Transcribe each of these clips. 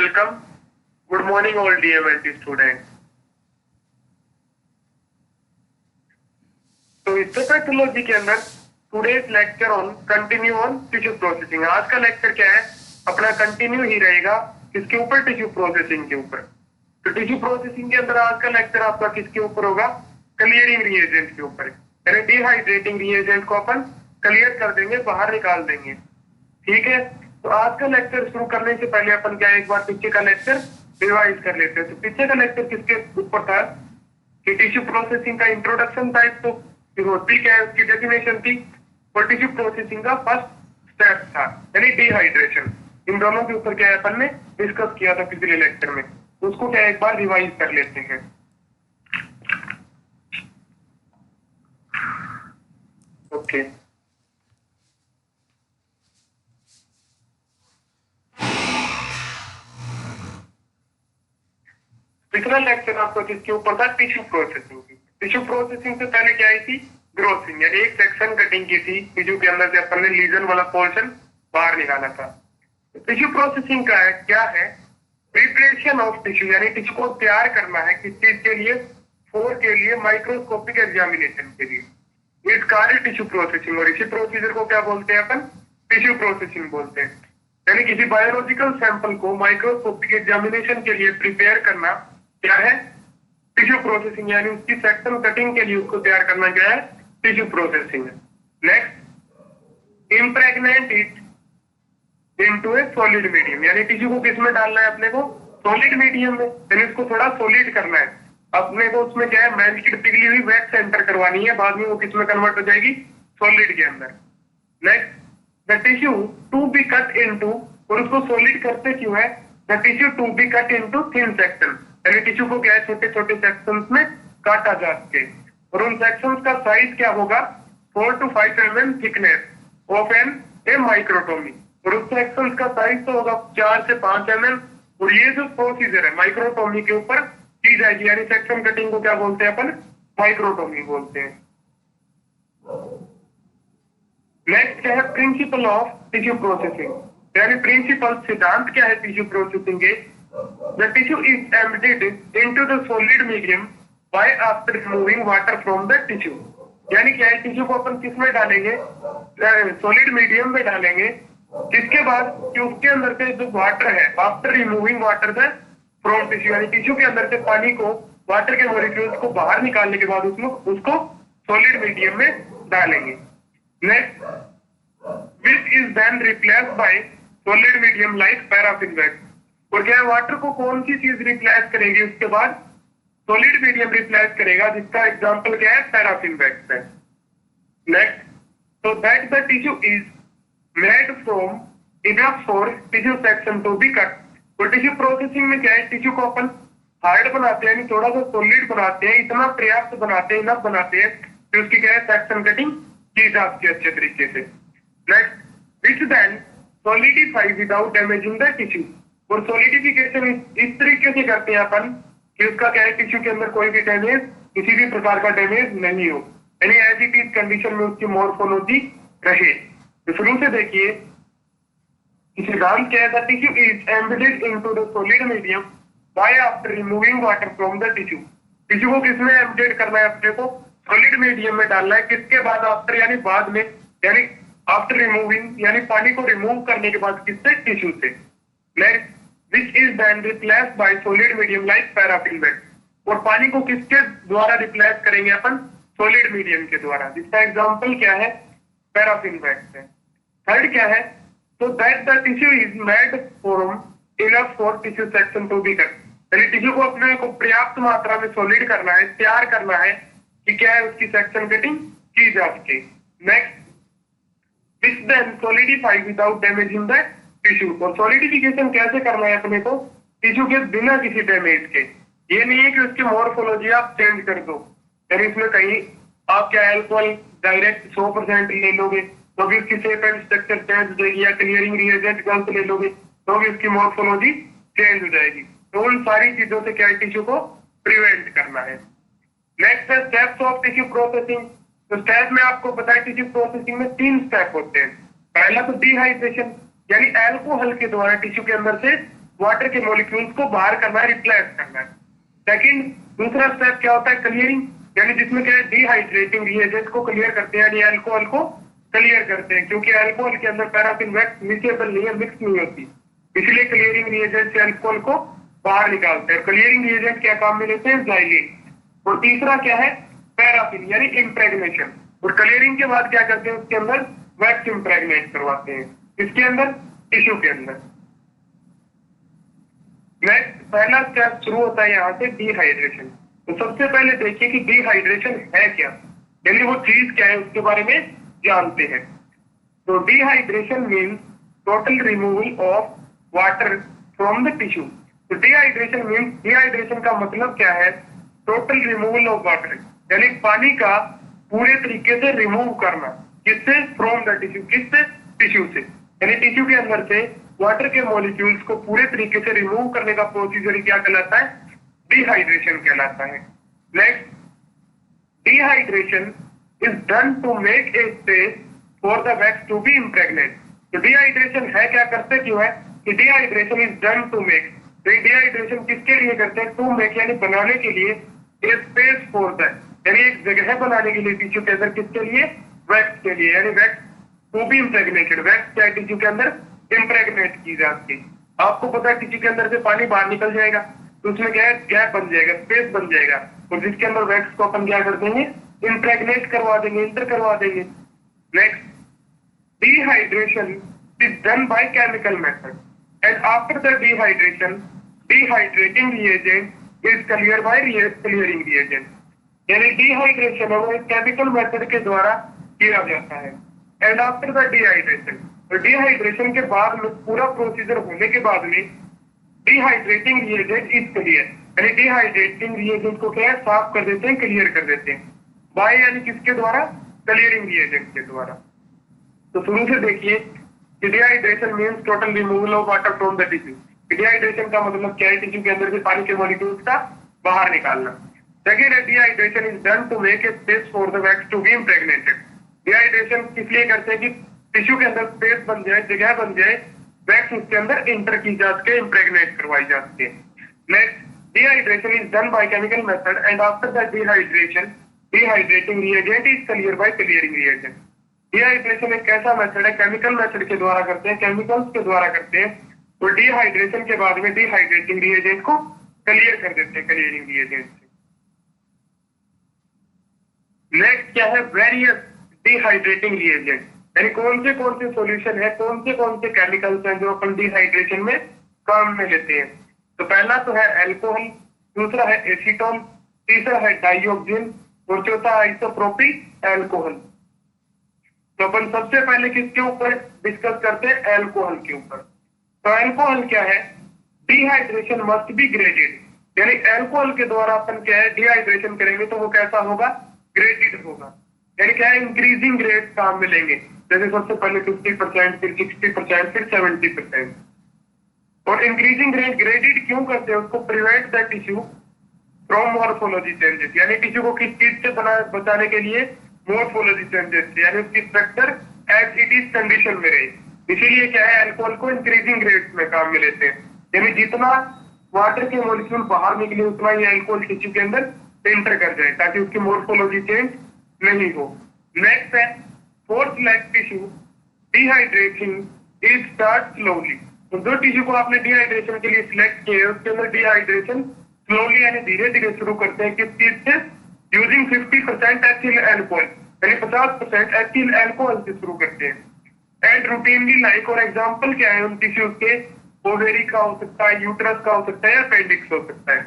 welcome. Good morning, all dear MNT students. तो histopathology के अंदर today's lecture on continue on tissue processing. आज का लेक्चर क्या है? अपना कंटिन्यू ही रहेगा किसके ऊपर? टिश्यू प्रोसेसिंग के ऊपर। तो टिश्यू प्रोसेसिंग के अंदर आज का लेक्चर आपका किसके ऊपर होगा? क्लियरिंग रिएजेंट के ऊपर। यानी डिहाइड्रेटिंग रिएजेंट को अपन क्लियर कर देंगे, बाहर निकाल देंगे। ठीक है, तो आज का लेक्चर शुरू करने से पहले अपन क्या एक बार पीछे का लेक्चर रिवाइज कर लेते हैं। तो पीछे का लेक्चर किसके ऊपर था कि टिश्यू प्रोसेसिंग का इंट्रोडक्शन था, तो फिर होती क्या है उसकी डेफिनेशन थी, और टिश्यू प्रोसेसिंग का फर्स्ट स्टेप था यानी डिहाइड्रेशन। इन दोनों के ऊपर क्या है अपन ने डिस्कस किया था पिछले लेक्चर में, तो उसको क्या एक बार रिवाइज कर लेते हैं। ओके, पिछला लेक्चर आपको किसके ऊपर था? टिश्यू प्रोसेसिंग की। टिश्यू प्रोसेसिंग से पहले क्या आई थी? ग्रोथिंग, यानी एक सेक्शन कटिंग की थी टिश्यू के अंदर से अपन ने लीजन वाला पोर्शन बाहर निकाला था। टिश्यू प्रोसेसिंग का है क्या है? प्रिपरेशन ऑफ टिश्यू, यानी टिश्यू को तैयार करना है किस चीज के लिए? फोर के लिए, माइक्रोस्कोपिक एग्जामिनेशन के लिए। इट कार्य टिश्यू प्रोसेसिंग, और इसी प्रोसीजर को क्या बोलते हैं अपन? टिश्यू प्रोसेसिंग बोलते हैं। यानी किसी बायोलॉजिकल सैंपल को माइक्रोस्कोपिक एग्जामिनेशन के लिए प्रिपेयर करना क्या है? टिश्यू प्रोसेसिंग, यानी उसकी सेक्शन कटिंग के लिए उसको तैयार करना क्या है? Tissue processing. Next, impregnate it into a solid medium, यानी टिश्यू को किस में डालना है अपने को? सॉलिड मीडियम में, यानी उसको थोड़ा सॉलिड करना है अपने को। उसमें क्या है? मैजिक पिघली हुई वैक्स एंटर करवानी है, बाद में वो किस में कन्वर्ट हो जाएगी? सॉलिड के अंदर। Next, the tissue to be cut into, और उसको सॉलिड करते क्यों है? The tissue to be cut into thin section, यानी टिश्यू को क्या है छोटे छोटे सेक्शंस में काटा जा सके, और उन सेक्शंस का साइज क्या होगा? 4 to 5 mm thickness of an a microtomy, और उस सेक्शंस का साइज तो होगा 4 से 5 mm। और ये जो प्रोसीजर है माइक्रोटोमी के ऊपर की जाएगी, यानी सेक्शन कटिंग को क्या बोलते हैं अपन? माइक्रोटोमी बोलते हैं। नेक्स्ट क्या है? प्रिंसिपल ऑफ टिश्यू प्रोसेसिंग, यानी प्रिंसिपल सिद्धांत क्या है टिश्यू प्रोसेसिंग के? The tissue is emptied into the solid medium by after removing water from the tissue, यानी क्या है? टिश्यू को अपन किस में डालेंगे? सॉलिड मीडियम में डालेंगे। किसके बाद? कि उसके अंदर से जो वाटर है, आफ्टर रिमूविंग वाटर से फ्रॉम टिश्यू, यानी टिश्यू के अंदर से पानी को, वाटर के मॉलिक्यूल्स को बाहर निकालने के बाद उसमें उसको सॉलिड मीडियम में डालेंगे। Next, which is then replaced by solid medium like paraffin wax, और क्या है? वाटर को कौन सी चीज रिप्लेस करेगी उसके बाद? सॉलिड मीडियम रिप्लेस करेगा, जिसका एग्जांपल क्या है? पैराफिन वैक्स है। Next, so that the tissue is made from enough for tissue section to be cut, तो टिश्यू प्रोसेसिंग में क्या है? टिश्यू को अपन हार्ड बनाते हैं, यानी थोड़ा सा सॉलिड बनाते हैं, इतना पर्याप्त बनाते हैं, इनफ बनाते हैं कि उसकी क्या है? सेक्शन कटिंग की जा सके अच्छे तरीके से। Next, which then solidify without damaging the tissue, और सॉलिडिफिकेशन इस तरीके से करते हैं अपन कि उसका क्या है? टिश्यू के अंदर कोई भी डैमेज, किसी भी प्रकार का डैमेज नहीं हो, यानी एज इट इज कंडीशन में उसकी मॉर्फोलॉजी रहे। तो शुरू से देखिए सिद्धांत क्या है? The tissue is embedded into the solid medium by after removing water from the tissue, tissue को किसमें एम्बेडेड करना है? अपने को सॉलिड मीडियम में डालना है। किसके बाद? आफ्टर, यानी बाद में, यानी आफ्टर रिमूविंग, यानी पानी को रिमूव करने के बाद किससे? टिश्यू से। Next, which is then replaced by solid medium like paraffin wax, और पानी को किसके द्वारा रिप्लेस करेंगे अपन? सॉलिड मीडियम के द्वारा, जिसका एग्जांपल क्या है? पैराफिन वैक्स है। थर्ड क्या है? so that the tissue is made from enough for tissue section to be cut, यानी टिश्यू को अपने को पर्याप्त मात्रा में सॉलिड करना है, तैयार करना है कि क्या है? उसकी सेक्शन कटिंग की जा सके। Next, which then solidify without damaging the tissue, और सॉलिडिफिकेशन कैसे करना है अपने को? टिश्यू के बिना किसी डैमेज के। ये नहीं है कि उसकी मॉर्फोलॉजी आप चेंज कर दो, यानी इसमें कहीं आप क्या अल्कोहल डायरेक्ट 100% ले लोगे तो भी उसकी शेप एंड स्ट्रक्चर चेंज हो जाएगी, या क्लियरिंग रिएजेंट गलत ले लोगे तो भी उसकी मॉर्फोलॉजी चेंज हो जाएगी। तो उन सारी चीजों से क्या टिश्यू को प्रिवेंट करना है। नेक्स्ट है स्टेप्स ऑफ टिश्यू प्रोसेसिंग। तो स्टेप में आपको पता है टिश्यू प्रोसेसिंग में 3 स्टेप होते हैं। पहला तो डिहाइड्रेशन, यानी अल्कोहल के द्वारा टिश्यू के अंदर से वाटर के मॉलिक्यूल्स को बाहर करना है, रिप्लेस करना है। सेकंड, दूसरा स्टेप क्या होता है, क्लियरिंग, यानी जिसमें क्या है डिहाइड्रेटिंग रिएजेंट को क्लियर करते हैं, यानी अल्कोहल को क्लियर करते हैं, क्योंकि अल्कोहल के अंदर पैराफिन वैक्स मिक्सेबल नहीं है, मिक्स नहीं होती, इसलिए क्लियरिंग रिएजेंट से अल्कोहल को बाहर निकालते हैं। क्लियरिंग रिएजेंट क्या काम में लेते हैं, जाइलिन। और तीसरा क्या है, पैराफिन, यानी इम्प्रेगनेशन। और क्लियरिंग के बाद क्या करते हैं, उसके अंदर वैक्स इम्प्रेगनेट करवाते हैं, इसके अंदर टिश्यू के अंदर। नेक्स्ट, पहला स्टेप शुरू होता है यहाँ से डिहाइड्रेशन। तो सबसे पहले देखिए कि डिहाइड्रेशन है क्या, यानी वो चीज क्या है, उसके बारे में जानते हैं। तो dehydration means total removal of water from the tissue. तो डिहाइड्रेशन मीन्स, डिहाइड्रेशन का मतलब क्या है, टोटल रिमूवल ऑफ वाटर, यानी पानी का पूरे तरीके से रिमूव करना, किससे, फ्रॉम द टिश्यू, किससे, टिश्यू से, यानी टिश्यू के अंदर से वाटर के मॉलिक्यूल्स को पूरे तरीके से रिमूव करने का प्रोसीजर क्या कहलाता है, डिहाइड्रेशन कहलाता है। Next, dehydration is done to make a space for the wax to be impregnate. तो डिहाइड्रेशन है क्या, करते क्यों है, कि dehydration is done to make, तो डिहाइड्रेशन किसके लिए करते हैं, टू मेक यानी बनाने के लिए, ए स्पेस फॉर द, यानी एक जगह बनाने के लिए टिश्यू के अंदर, किसके लिए, वैक्स के लिए, यानी wax to be impregnated, wax क्या टिश्यू के अंदर इम्प्रेग्नेट की जाती है। आपको पता है टिश्यू के अंदर से पानी बाहर निकल जाएगा, तो उसमें क्या है, गैप बन जाएगा, स्पेस बन जाएगा, और जिसके अंदर वैक्स को अपन क्या कर देंगे, इम्प्रेग्नेट करवा देंगे, इंटर करवा देंगे। Next, dehydration is done by chemical method and after the dehydration dehydrating reagent is clear by clearing reagent, यानी डिहाइड्रेशन है वो एक केमिकल मेथड के द्वारा किया जाता है। एंड आफ्टर द डिहाइड्रेशन, तो डिहाइड्रेशन के बाद में, पूरा प्रोसीजर होने के बाद में, डिहाइड्रेटिंग रिएजेंट इज क्लियर, यानी डिहाइड्रेटिंग रिएजेंट को क्या है, साफ कर देते हैं, क्लियर कर देते हैं, बाय यानी किसके द्वारा, क्लियरिंग रिएजेंट के द्वारा। तो शुरू से देखिए, dehydration means total removal of water from the tissue. Dehydration का मतलब क्या है, टिश्यू के अंदर से पानी के मॉलिक्यूल्स का बाहर निकालना। सेकेंड है, dehydration is done to make a space for the wax to be impregnated. Dehydration किस लिए करते हैं, कि टिश्यू के अंदर स्पेस बन जाए, जगह बन जाए, वैक्स उसके अंदर इंटर की जा सके, इम्प्रेग्नेट करवाई जा सके। Next, dehydration is done by chemical method and after the dehydration dehydrating reagent is clear by clearing reagent. Dehydration एक ऐसा मेथड है, केमिकल मेथड के द्वारा करते हैं, केमिकल्स के द्वारा करते हैं, और डिहाइड्रेशन के बाद में डिहाइड्रेटिंग रिएजेंट को क्लियर कर देते हैं, क्लियरिंग रिएजेंट से। नेक्स्ट क्या है, वेरियस डिहाइड्रेटिंग रिएजेंट, यानी कौन से सॉल्यूशन है, कौन से केमिकल्स हैं जो अपन डिहाइड्रेशन में काम में लेते हैं। तो पहला तो है अल्कोहल, दूसरा है एसीटोन, तीसरा है डाइऑक्सिन, और चौथा आइसोप्रोपिक अल्कोहल। तो अपन सबसे पहले किसके ऊपर डिस्कस करते हैं, अल्कोहल के ऊपर। तो अल्कोहल क्या है, डिहाइड्रेशन मस्ट बी ग्रेडेड, यानी अल्कोहल के द्वारा अपन क्या है, डिहाइड्रेशन करेंगे तो वो कैसा होगा, ग्रेडेड होगा, यानी क्या है, इंक्रीजिंग ग्रेड काम मिलेंगे, जैसे सबसे पहले 50%, फिर 60%, फिर 70%। और इंक्रीजिंग ग्रेड ग्रेडेड क्यों करते हैं, उसको prevent the tissue from morphology changes, यानी टिश्यू को किस चीज से बचाने के लिए, मॉर्फोलॉजी चेंजेस से, यानी उसकी structure as it is condition में रहे। इसीलिए क्या है, अल्कोहल को इंक्रीजिंग ग्रेड में काम में लेते हैं, यानी जितना वाटर के मॉलिक्यूल बाहर निकले उतना ही अल्कोहल टिश्यू के अंदर एंटर कर जाए, ताकि उसकी मॉर्फोलॉजी चेंज नहीं हो। नेक्स्ट है, fourth leg tissue dehydrating is start slowly. तो जो टिश्यू को आपने डिहाइड्रेशन के लिए सिलेक्ट किए उसके अंदर डिहाइड्रेशन स्लोली यानी धीरे धीरे शुरू करते हैं, किस चीज से, यूजिंग 50% एथिल अल्कोहल, यानी 50% एथिल अल्कोहल से शुरू करते हैं। एंड रूटीनली लाइक, और एग्जांपल क्या है उन टिश्यूज के, ओवेरी का हो सकता है, यूट्रस का हो सकता है, या अपेंडिक्स हो सकता है।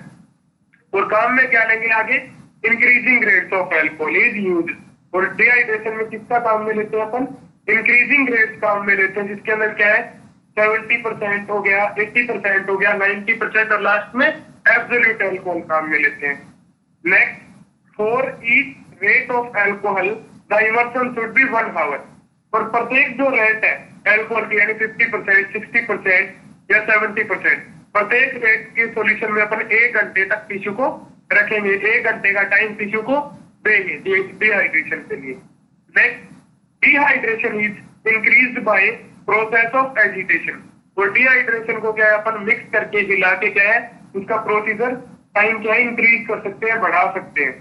और काम में क्या लेंगे आगे, increasing rates of alcohol is used. और डिहाइड्रेशन में किसका काम में लेते हैं अपन, इंक्रीजिंग रेट्स काम में लेते हैं, जिसके अंदर क्या है, 70% हो गया, 80% हो गया, 90%, और लास्ट में एब्सोल्यूट अल्कोहल काम में लेते हैं। Next, for each rate of alcohol the immersion should be 1 hour. और प्रत्येक जो रेट है अल्कोहल की, यानी 50%, 60% या 70%, प्रत्येक रेट के सॉल्यूशन में अपन 1 घंटे तक टिश्यू को रखेंगे, 1 घंटे का टाइम टिश्यू को देंगे डिहाइड्रेशन के लिए। Next, dehydration is increased by process of agitation. वो डिहाइड्रेशन को क्या है अपन मिक्स करके मिला के क्या है उसका प्रोसीजर टाइम क्या है इंक्रीज कर सकते हैं, बढ़ा सकते हैं।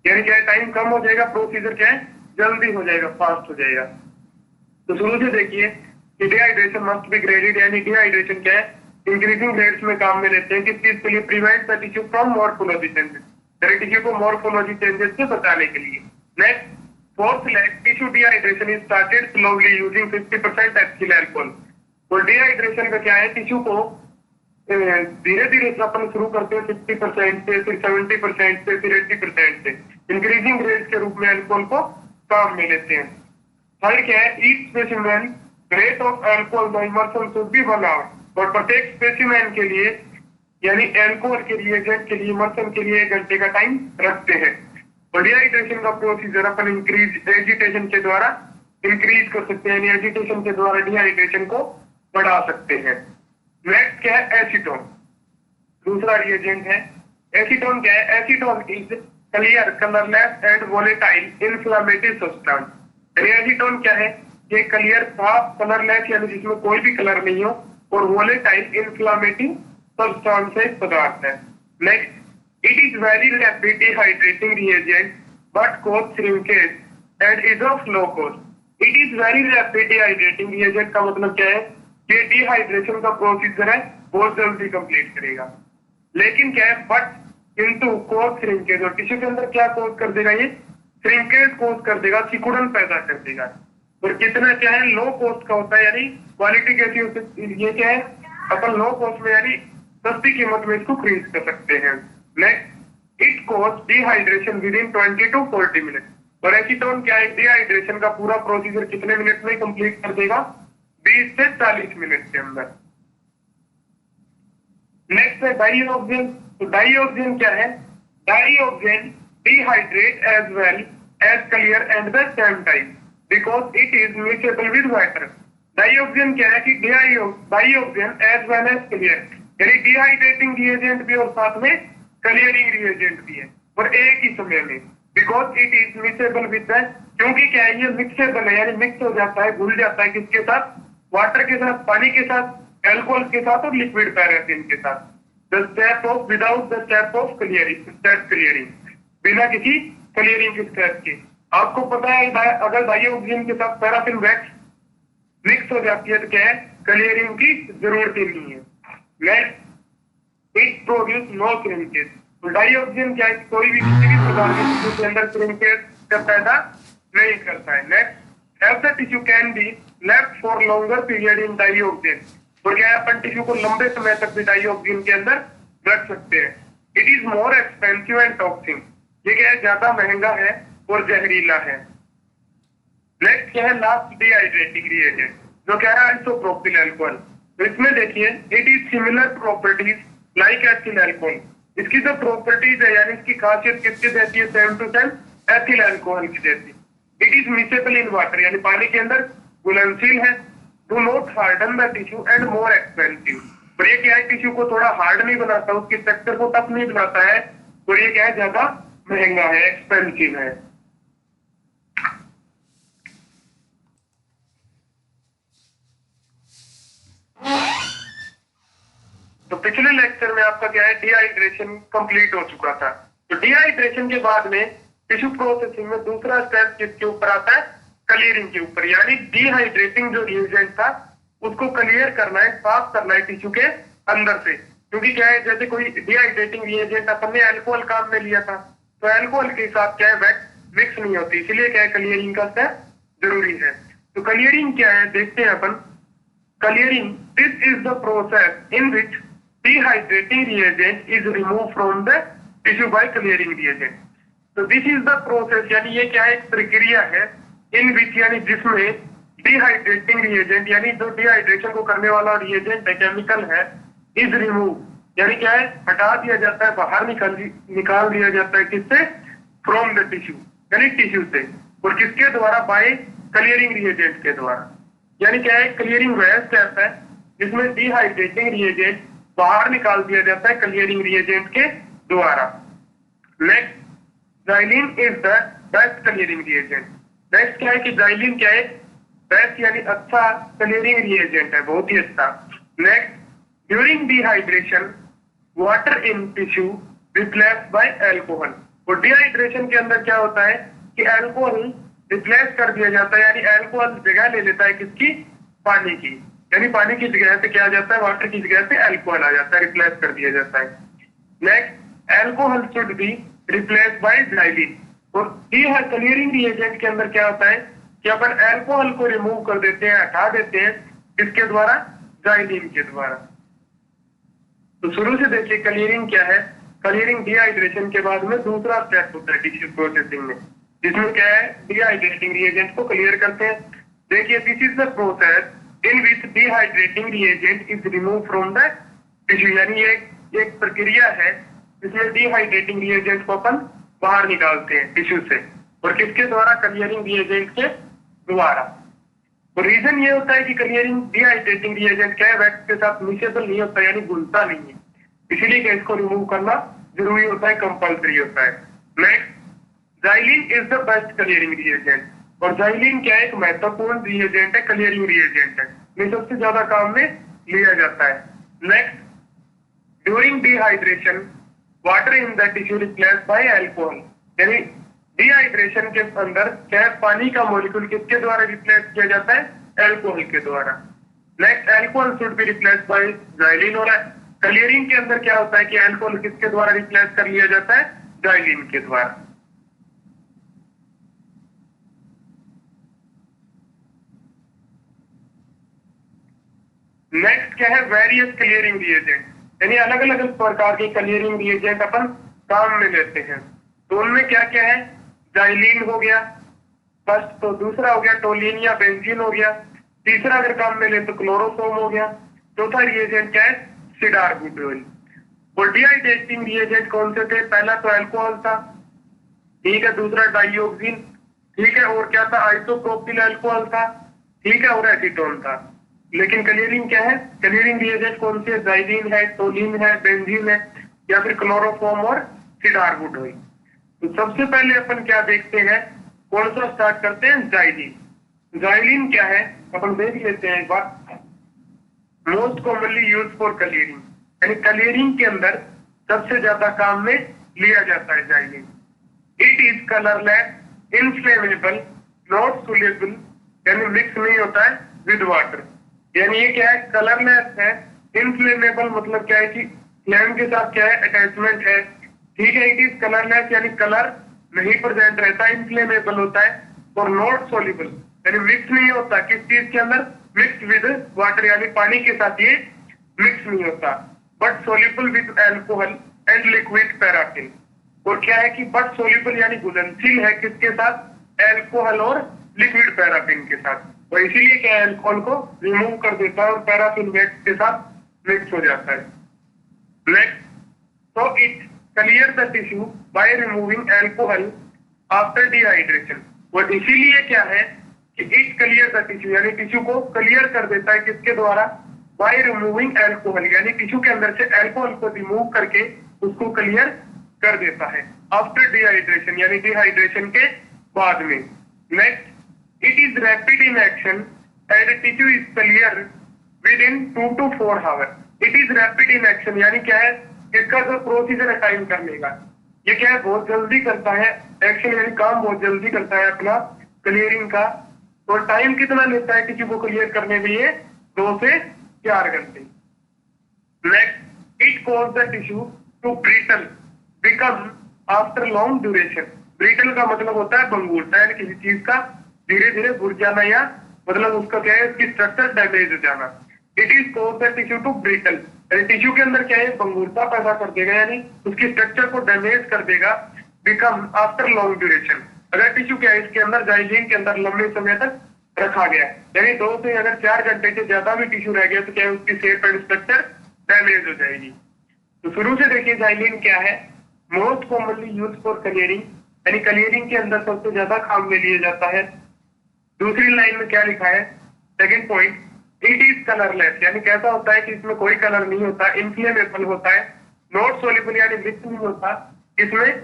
यानी क्या है टाइम कम हो जाएगा, प्रोसीजर क्या है जल्दी हो जाएगा, फास्ट हो जाएगा। तो शुरू से देखिए कि डिहाइड्रेशन मस्ट बी ग्रेडेड, यानी डिहाइड्रेशन क्या है इंक्रीजिंग ग्रेड्स में काम में लेते हैं। किस चीज के लिए? Prevent the tissue from morphology changes, यानी टिश्यू को मॉर्फोलॉजी चेंजेस से बचाने के लिए। Next fourth leg tissue dehydration is started slowly using 50% ethyl alcohol. तो डिहाइड्रेशन का क्या है टिश्यू को धीरे धीरे अपन शुरू करते हैं 50% से, फिर 70% से, फिर 80% से, इंक्रीजिंग ग्रेड के रूप में अल्कोहल को काम में लेते हैं। थर्ड क्या है each specimen rate of alcohol the immersion should be 1 hour, और प्रत्येक स्पेसिमेन के लिए यानी अल्कोहल के रिएजेंट के लिए इमर्शन के लिए 1 घंटे का टाइम रखते हैं। और डिहाइड्रेशन का प्रोसीजर अपन इंक्रीज एजिटेशन के द्वारा इंक्रीज कर सकते हैं, यानी एजिटेशन के द्वारा डिहाइड्रेशन को बढ़ा सकते हैं। नेक्स्ट क्या है एसीटोन, दूसरा रिएजेंट है। एसीटोन क्या है? Acetone is clear colourless and volatile inflammatory substance. Acetone क्या है? ये क्लियर साफ कलरलेस यानी जिसमें कोई भी कलर नहीं हो और वोलेटाइल इन्फ्लेमेटरी सब्सटेंस पदार्थ है। Next it is very rapid dehydrating reagent but cause shrinkage and is of low cost. It is very rapid dehydrating reagent का मतलब क्या है? ये डिहाइड्रेशन का प्रोसीजर है बहुत जल्दी कंप्लीट करेगा, लेकिन क्या है बट किंतु कोज श्रिंकेज, और टिश्यू के अंदर क्या कोज कर देगा? ये श्रिंकेज कोज कर देगा, सिकुड़न पैदा कर देगा। और कितना क्या है लो कॉस्ट का होता है, यानी क्वालिटी कैसी हो सकती है? ये क्या है अपन लो कॉस्ट में यानी सस्ती कीमत में इसको खरीद कर सकते हैं। Next it cause dehydration with in 20 to 40 minute. और एसीटोन क्या है? डिहाइड्रेशन का पूरा प्रोसीजर कितने मिनट में कंप्लीट कर देगा? 20 से 40 मिनट के अंदर। नेक्स्ट है डाईऑक्सिजन। तो डाईऑक्सिजन क्या है? Dioxane dehydrate as well as clear and the same time because it is miscible with water. Dioxane क्या है कि dioxane as well as clear, यानी डिहाइड्रेटिंग रिएजेंट भी और साथ में क्लियरिंग रिएजेंट भी है और एक ही समय में। Because it is miscible with the, क्योंकि क्या है ये मिक्सेबल है यानी मिक्स हो जाता है, घुल जाता है किसके साथ? वाटर के साथ, पानी के साथ, अल्कोहल के साथ और लिक्विड पैराफिन के साथ। The step of without the step of clearing, step clearing, बिना किसी क्लियरिंग के स्टेप के। आपको पता है अगर डाईऑक्सिजन के साथ पैराफिन वैक्स मिक्स हो जाती है तो क्या है क्लियरिंग की जरूरत ही नहीं है। Next it produce no shrinkage. तो डाईऑक्सिजन क्या है? कोई भी किसी भी प्रकार के टिश्यू के अंदर श्रिंकेज का पैदा नहीं करता है। Next as the tissue can be left for longer period in dioxane. और क्या है अपन टिश्यू को लंबे समय तक भी डाईऑक्सिजन के अंदर रख सकते हैं। It is more expensive and toxic. ये क्या है? ज्यादा महंगा है और जहरीला है। नेक्स्ट क्या है? लास्ट डिहाइड्रेटिंग रिएजेंट जो क्या है आइसोप्रोपिल अल्कोहल। तो इसमें देखिए it is similar properties like ethyl alcohol. इसकी जो प्रॉपर्टीज है यानी इसकी खासियत किसकी जैसी है? Same to same ethyl alcohol की जैसी। It is miscible in water, यानी पानी के अंदर घुलनशील है। Do not harden the tissue and more expensive. और ये क्या है? टिश्यू को थोड़ा हार्ड नहीं बनाता, उसकी स्ट्रक्चर को टफ नहीं बनाता है। और ये क्या है? ज्यादा महंगा है, एक्सपेंसिव है। तो पिछले लेक्चर में आपका क्या है डिहाइड्रेशन कंप्लीट हो चुका था। तो डिहाइड्रेशन के बाद में टिश्यू प्रोसेसिंग में दूसरा स्टेप किसके ऊपर आता है? क्लियरिंग के ऊपर, यानी डिहाइड्रेटिंग जो रिएजेंट था उसको क्लियर करना है, साफ करना है टिश्यू के अंदर से। क्योंकि क्या है जैसे कोई डिहाइड्रेटिंग रिएजेंट अपन ने अल्कोहल काम में लिया था तो अल्कोहल के साथ क्या है वैक्स मिक्स नहीं होती, इसलिए क्या है क्लियरिंग का स्टेप जरूरी है। तो क्लियरिंग क्या है देखते हैं अपन। Clearing this is the process in which dehydrating reagent is removed from the tissue by clearing reagent। तो this is the process, यानी ये क्या है? एक प्रक्रिया है in which यानी जिसमें dehydrating reagent यानी जो डिहाइड्रेशन को करने वाला रिएजेंट है, केमिकल है, is removed यानी क्या है? हटा दिया जाता है, बाहर निकाल दिया जाता है। किससे? from the tissue यानी टिश्यू से। और किसके द्वारा? by clearing reagent के द्वारा। यानी क्या है? क्लियरिंग वह स्टेप है जिसमें डिहाइड्रेटिंग रिएजेंट बाहर निकाल दिया जाता है क्लियरिंग रिएजेंट के द्वारा। Next xylene is the best clearing reagent. क्या है कि जाइलिन क्या है? बेस्ट यानी अच्छा क्लियरिंग रिएजेंट है, बहुत ही अच्छा। Next, during dehydration water in tissue replace by alcohol. और डिहाइड्रेशन के अंदर क्या होता है कि अल्कोहल रिप्लेस कर दिया जाता है, यानी अल्कोहल जगह ले लेता है किसकी, पानी की, यानी पानी की जगह पे क्या आ जाता है, वाटर की जगह पे अल्कोहल आ जाता है, रिप्लेस कर दिया जाता है। Next, alcohol should be replace by xylene. और क्लियरिंग रिएजेंट के अंदर क्या होता है कि अपन अल्कोहल को रिमूव कर देते हैं, हटा देते हैं, किसके द्वारा, ज़ाइलिन के द्वारा। तो शुरू से देखिए क्लियरिंग क्या है। क्लियरिंग डिहाइड्रेशन के बाद में दूसरा स्टेप होता है टिश्यू प्रोसेसिंग में, जिसमें क्या है, डिहाइड्रेटिंग रिएजेंट को क्लियर करते हैं। देखिए, this is the process in which dehydrating reagent is remove from the tissue, यानी ये एक प्रक्रिया है जिसमें डिहाइड्रेटिंग रिएजेंट को अपन बाहर निकालते हैं टिश्यू से, और किसके द्वारा, क्लियरिंग रिएजेंट के द्वारा। तो रीजन ये होता है कि क्लियरिंग डिहाइड्रेटिंग रिएजेंट क्या है, वैक्स के साथ मिक्सेबल नहीं होता, यानी घुलता नहीं है, इसीलिए इसको रिमूव करना जरूरी होता है, कंपल्सरी होता है। Next, xylene is the best clearing reagent. और ज़ाइलिन क्या है, एक महत्वपूर्ण रिएजेंट है, क्लियरिंग रिएजेंट है, ये सबसे ज्यादा काम में लिया जाता है। Next, during dehydration water in the tissue replace by alcohol, यानी डिहाइड्रेशन के अंदर क्या है, पानी का मॉलिक्यूल किसके द्वारा रिप्लेस किया जाता है, अल्कोहल के द्वारा। Next, alcohol should be replace by xylene. और क्लियरिंग के अंदर क्या होता है कि अल्कोहल किसके द्वारा रिप्लेस कर लिया जाता है, ज़ाइलिन के द्वारा। नेक्स्ट क्या है, वेरियस क्लियरिंग रिएजेंट, यानी अलग अलग प्रकार के क्लियरिंग रिएजेंट अपन काम में लेते हैं। तो उनमें क्या क्या है, ज़ाइलिन हो गया फर्स्ट, तो दूसरा हो गया टोलिन या बेंजीन हो गया, तीसरा अगर काम में ले तो क्लोरोफॉर्म हो गया, चौथा रिएजेंट क्या है, सिडार बुटोल। और डिहाइड्रेटिंग रिएजेंट कौन से थे, पहला तो अल्कोहल था, ठीक है, दूसरा डाइऑक्सिन, ठीक है, और क्या था, आइसोप्रोपिल अल्कोहल था, ठीक है, और एसीटोन था। लेकिन क्लियरिंग क्या है, क्लियरिंग रिएजेंट कौन से, ज़ाइलिन है, टोलिन है, बेंजीन है, या फिर क्लोरोफॉर्म और सिडार बुटोल। तो सबसे पहले अपन क्या देखते हैं, कौन सा स्टार्ट करते हैं, ज़ाइलिन। ज़ाइलिन क्या है अपन देख लेते हैं एक बार। Most commonly use for clearing, यानी क्लियरिंग के अंदर सबसे ज्यादा काम में लिया जाता है xylene. It is colourless, inflammable, not soluble, यानी मिक्स नहीं होता है विद वाटर, यानी ये क्या है, कलरलेस है, इनफ्लेमेबल मतलब क्या है कि फ्लेम के साथ क्या है, अटैचमेंट है, ठीक है। इट इज कलरलेस यानी कलर नहीं प्रेजेंट रहता, इनफ्लेमेबल होता है, और नॉट सोल्यूबल यानी मिक्स नहीं होता, किस चीज के अंदर, मिक्स विद वाटर, यानी पानी के साथ ये मिक्स नहीं होता, but soluble with alcohol and liquid paraffin. और क्या है कि बट सोल्यूबल यानी घुलनशील है, किसके साथ, अल्कोहल और लिक्विड पैराफिन के साथ, और इसीलिए क्या है, अल्कोहल को रिमूव कर देता है और पैराफिन वैक्स के साथ मिक्स हो जाता है। Next, so it clears the tissue by removing alcohol after dehydration। और इसीलिए क्या है कि it clears the tissue, यानी टिश्यू को क्लियर कर देता है, किसके द्वारा, by removing alcohol, यानी टिश्यू के अंदर से अल्कोहल को रिमूव करके उसको क्लियर कर देता है आफ्टर डिहाइड्रेशन, यानी डिहाइड्रेशन के बाद में। Next, it is rapid in action and tissue is clear within 2 to 4 hours। It is rapid in action यानी क्या है, इसका जो प्रोसीजर है टाइम करने का, ये क्या है, बहुत जल्दी करता है एक्शन, यानी काम बहुत जल्दी करता है अपना क्लियरिंग का। और टाइम कितना लेता है टिश्यू को क्लियर करने में, ये 2 से 4 घंटे। Next, it cause the tissue to brittle become after long duration. Brittle का मतलब होता है भंगुरता, यानी किसी चीज का धीरे धीरे घुल जाना, या मतलब उसका क्या है, उसकी स्ट्रक्चर डैमेज हो जाना। It is cause the tissue to brittle, tissue के अंदर क्या है, भंगुरता पैदा कर देगा, यानी उसकी स्ट्रक्चर को डैमेज कर देगा। बिकम आफ्टर लॉन्ग ड्यूरेशन, अगर टिश्यू क्या है, इसके अंदर ज़ाइलिन के अंदर लंबे समय तक रखा गया, यानी 2 से अगर 4 घंटे से ज्यादा भी टिश्यू रह गया तो क्या है, उसकी शेप एंड स्ट्रक्चर डैमेज हो जाएगी। तो शुरू से देखिए ज़ाइलिन क्या है, most commonly use for clearing, यानी क्लियरिंग के अंदर सबसे ज्यादा काम में लिया जाता है। दूसरी लाइन में क्या लिखा है, second point, it is colourless, यानी कैसा होता है कि इसमें कोई कलर नहीं होता, इनफ्लेमेबल होता है, नॉट सोल्यूबल यानी मिक्स नहीं होता, इसमें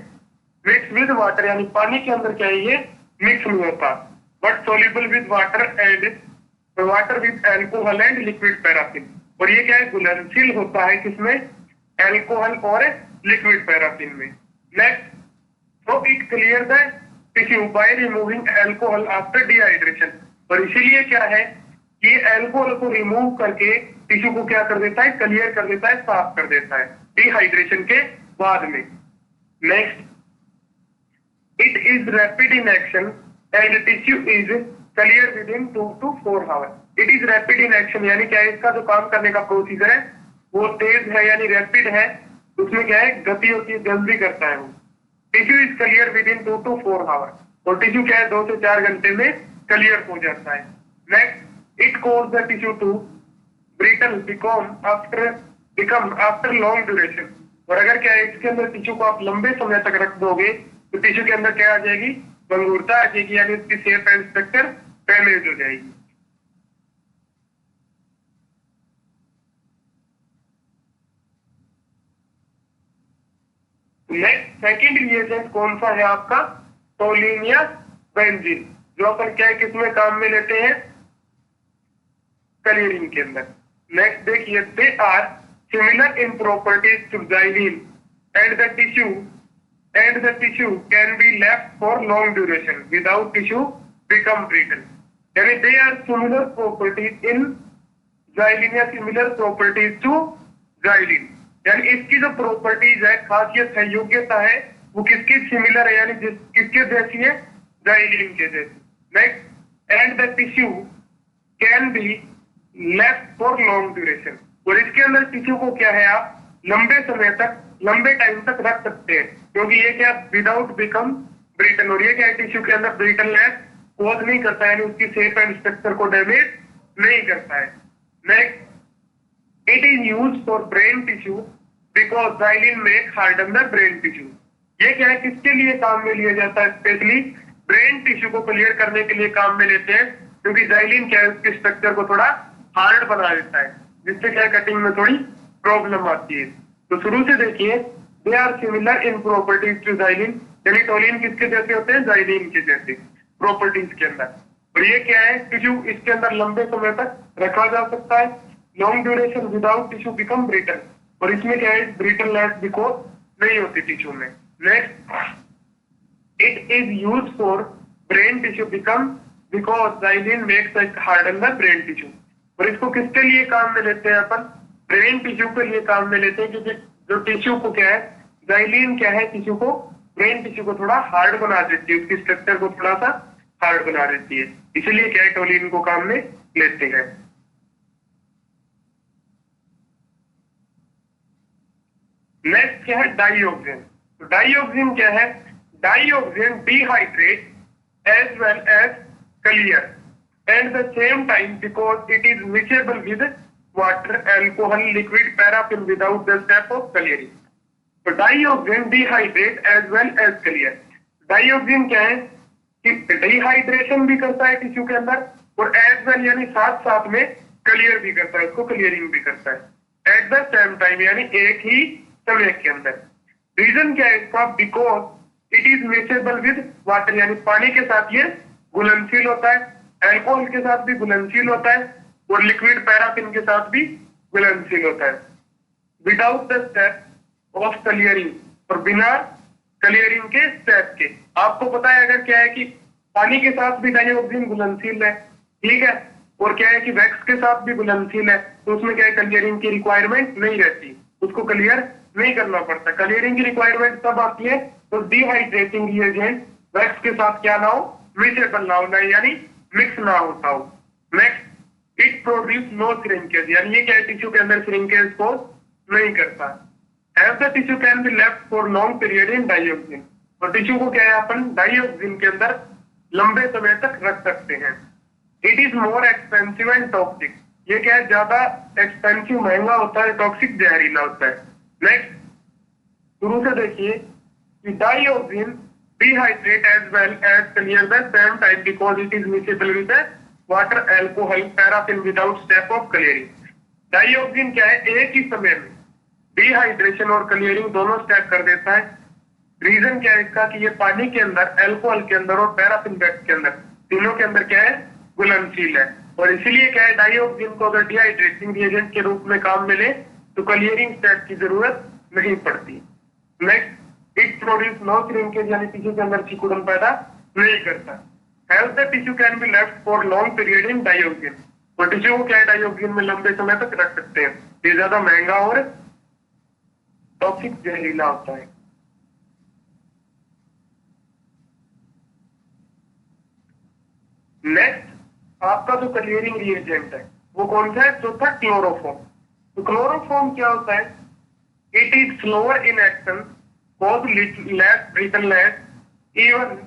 मिक्स विद वाटर यानी पानी के अंदर क्या है, ये मिक्स नहीं होता, but soluble with water and water with alcohol and liquid paraffin. और ये क्या है, घुलनशील होता है किसमें, एल्कोहल और लिक्विड पैराफिन में। Next, so it clear the tissue by removing alcohol after dehydration। और इसीलिए क्या है, ये अल्कोहल को रिमूव करके टिश्यू को क्या कर देता है, क्लियर कर देता है, साफ कर देता है डिहाइड्रेशन के बाद में। Next, it is rapid in action and tissue is clear within 2 to 4 hour. It is rapid in action यानी क्या है, इसका जो काम करने का प्रोसीजर है वो तेज है यानी रैपिड है, उसमें क्या है, गति होती है, जल्दी करता है वो। Tissue is clear within 2 to 4 hour, और टिश्यू क्या है 2 से 4 घंटे में क्लियर हो जाता है। Next, it cause the tissue to brittle become after long duration. और अगर क्या है, इसके अंदर टिश्यू को आप लंबे समय तक रख दोगे तो टिश्यू के अंदर क्या आ जाएगी, भंगुरता आ जाएगी, यानी उसकी शेप एंड स्ट्रक्चर डैमेज हो जाएगी। नेक्स्ट, सेकेंड रिएजेंट कौन सा है आपका, टोलिन या बेंजीन, जो अपन क्या है किसमें काम में लेते हैं, क्लियरिंग के अंदर। नेक्स्ट देखिए, they are similar in properties to xylene and the tissue can be left for long duration without tissue become brittle। यानी they are similar properties in xylene या सिमिलर प्रॉपर्टीज टू xylene, यानी इसकी जो properties है, खासियत है, योग्यता है, वो किसकी सिमिलर है, यानी किसके जैसी है, xylene के जैसी। Next, and the tissue can be left for long duration, और इसके अंदर टिश्यू को क्या है, आप लंबे समय तक, लंबे टाइम तक रख सकते हैं, क्योंकि ये क्या विदाउट बिकम ब्रिटल, और ये क्या है टिश्यू के अंदर ब्रिटलनेस कॉज नहीं करता है, यानी उसकी शेप एंड स्ट्रक्चर को डैमेज नहीं करता है। Next, it is use for brain tissue because xylene make harden the brain tissue. ये क्या है, किसके लिए काम में लिया जाता है, स्पेशली ब्रेन टिश्यू को क्लियर करने के लिए काम में लेते हैं, क्योंकि xylene क्या है, उसके स्ट्रक्चर को थोड़ा हार्ड बना देता है, जिससे क्या कटिंग में थोड़ी प्रॉब्लम आती है। तो शुरू से देखिए, they are similar in properties to xylene, यानी टोलिन किसके जैसे होते हैं, xylene के जैसे प्रॉपर्टीज के अंदर। और ये क्या है, टिश्यू इसके अंदर लंबे समय तक रखा जा सकता है, long duration without tissue become brittle, और इसमें क्या है, ब्रिटलनेस बिकॉज नहीं होती टिश्यू में। Next, it is use for brain tissue become because xylene makes harden the brain tissue. और इसको किसके लिए काम में लेते हैं अपन, ब्रेन टिश्यू के लिए काम में लेते हैं, क्योंकि जो टिश्यू को क्या है, xylene क्या है, टिश्यू को, ब्रेन टिश्यू को थोड़ा हार्ड बना देती है, उसकी स्ट्रक्चर को थोड़ा सा हार्ड बना देती है, इसलिए क्या है, टोलिन को काम में लेते हैं। नेक्स्ट क्या है, डाइऑक्सिन। तो डाइऑक्सिन क्या है, dioxane dehydrate as well as clear at the same time because it is miscible with water, alcohol, liquid, paraffin without the step of clearing. तो dioxane dehydrate as well as clear. Dioxane क्या है कि dehydration भी करता है tissue के अंदर, और एज वेल यानी साथ साथ में क्लियर भी करता है, उसको क्लियरिंग भी करता है एट द सेम टाइम, यानी एक ही समय के अंदर। रीजन क्या है इसका, because it is miscible with water, यानी पानी के साथ ये घुलनशील होता है, अल्कोहल के साथ भी घुलनशील होता है, और लिक्विड पैराफिन के साथ भी घुलनशील होता है। Without the step of clearing, और बिना क्लियरिंग के स्टेप के। आपको पता है अगर क्या है कि पानी के साथ भी डाइऑक्सिन घुलनशील है, ठीक है, और क्या है कि वैक्स के साथ भी घुलनशील है, तो उसमें क्या है, क्लियरिंग की रिक्वायरमेंट नहीं रहती, उसको क्लियर नहीं करना पड़ता। क्लियरिंग की रिक्वायरमेंट तब आती है तो डिहाइड्रेटिंग रिएजेंट वैक्स के साथ क्या ना हो, मिक्सेबल ना हो, यानी मिक्स ना होता हो। Next, it produce no shrinkage, यानी ये क्या है, टिश्यू के अंदर श्रिंकेज को नहीं करता। As the tissue can be left for long period in dioxin, और टिश्यू को क्या है, अपन डाइऑक्सिन के अंदर लंबे समय तक रख सकते हैं। It is more expensive and toxic, ये क्या है, ज्यादा एक्सपेंसिव, महंगा होता है, टॉक्सिक, जहरीला होता है। नेक्स्ट, शुरू से देखिए कि dioxane dehydrate as well as clear the same time because it is miscible with water, alcohol, paraffin without step of clearing. Dioxane क्या है, एक ही समय में डिहाइड्रेशन और क्लियरिंग दोनों स्टेप कर देता है। रीजन क्या है इसका कि ये पानी के अंदर, अल्कोहल के अंदर और पैराफिन के अंदर, तीनों के अंदर क्या है, घुलनशील है, और इसीलिए क्या है, डाइऑक्सिन को अगर डिहाइड्रेटिंग रिएजेंट के रूप में काम मिले तो क्लियरिंग स्टेप की जरूरत नहीं पड़ती। Next, it produce no shrinkage, यानी टिश्यू के अंदर सिकुड़न पैदा नहीं करता। Health the tissue can be left for long period in dioxin, और टिश्यू को क्या है, डाइऑक्सिन में लंबे समय तक रख सकते हैं। ये ज्यादा महंगा और टॉक्सिक जहरीला होता है। नेक्स्ट आपका जो क्लियरिंग रिएजेंट है वो कौन सा है, चौथा क्लोरोफॉर्म। तो क्लोरोफॉर्म क्या होता है, it is slower in action, cause less brittleness even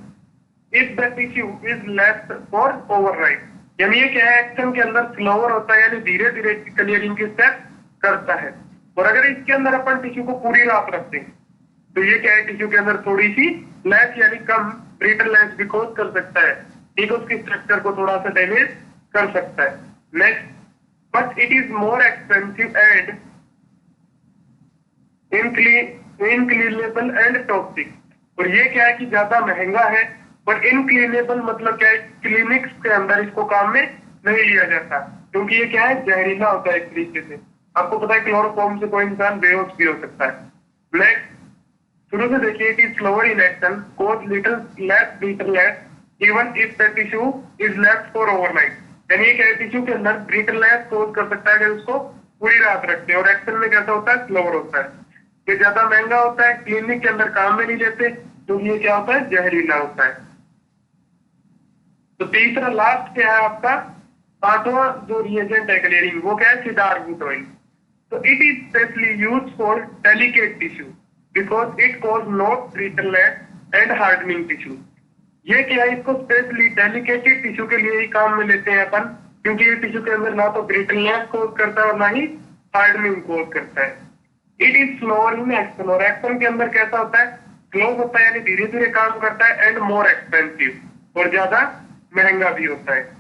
if the tissue is left for overnight. यानी ये क्या है, एक्शन के अंदर स्लोअर होता है, यानी धीरे धीरे क्लियरिंग की स्टेप करता है। और अगर इसके अंदर अपन टिश्यू को पूरी रात रखते हैं तो ये क्या है, टिश्यू के अंदर थोड़ी सी लेस यानी कम ब्रिटलनेस भी कॉज कर सकता है, ठीक है, उसकी स्ट्रक्चर को थोड़ा सा डैमेज कर सकता है। Next, but it is more expensive and inflammable and toxic. और ये क्या है कि ज्यादा महंगा है, पर इनक्लीनेबल मतलब क्या है, क्लिनिक्स के अंदर इसको काम में नहीं लिया जाता, क्योंकि ये क्या है, जहरीला होता है एक तरीके से। आपको पता है क्लोरोफॉर्म से कोई इंसान बेहोश भी हो सकता है। नेक्स्ट, शुरू से देखिए, it is slower in action, cause little less brittleness even if the tissue is left for overnight. यानी ये क्या है, टिश्यू के अंदर ब्रिटलनेस कॉज कर सकता है अगर उसको पूरी रात रखते हैं। और एक्शन में कैसा होता है, स्लोअर होता है। ये ज्यादा महंगा होता है, क्लिनिक के अंदर काम में नहीं लेते, तो ये क्या होता है, जहरीला होता है। तो तीसरा लास्ट क्या है आपका, पांचवा जो रिएजेंट है क्लियरिंग, वो क्या है, सीडार बूट ऑयल। तो it is specially use for delicate tissue because it cause not brittleness and hardening tissue. ये क्या है, इसको स्पेशली डेलिकेटेड टिश्यू के लिए ही काम में लेते हैं अपन, क्योंकि ये टिश्यू के अंदर ना तो ब्रिटलनेस कॉज करता है और ना ही हार्डनिंग कॉज करता है। It is slower in action, और एक्शन के अंदर कैसा होता है, स्लो होता है, यानी धीरे धीरे काम करता है, एंड मोर एक्सपेंसिव, और ज्यादा महंगा भी होता है।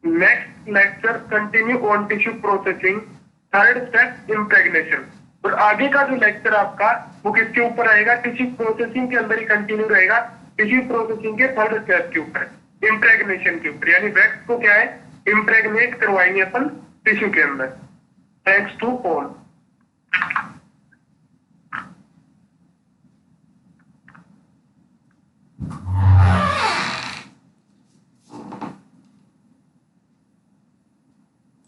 Next lecture continue on tissue processing, third step impregnation. और आगे का जो लेक्चर आपका वो किसके ऊपर आएगा, टिश्यू प्रोसेसिंग के अंदर ही कंटिन्यू रहेगा, टिश्यू प्रोसेसिंग के थर्ड स्टेप के ऊपर, इम्प्रेग्नेशन के ऊपर, यानी वैक्स को क्या है, इम्प्रेग्नेट करवाएंगे अपन टिश्यू के अंदर। Thanks to all.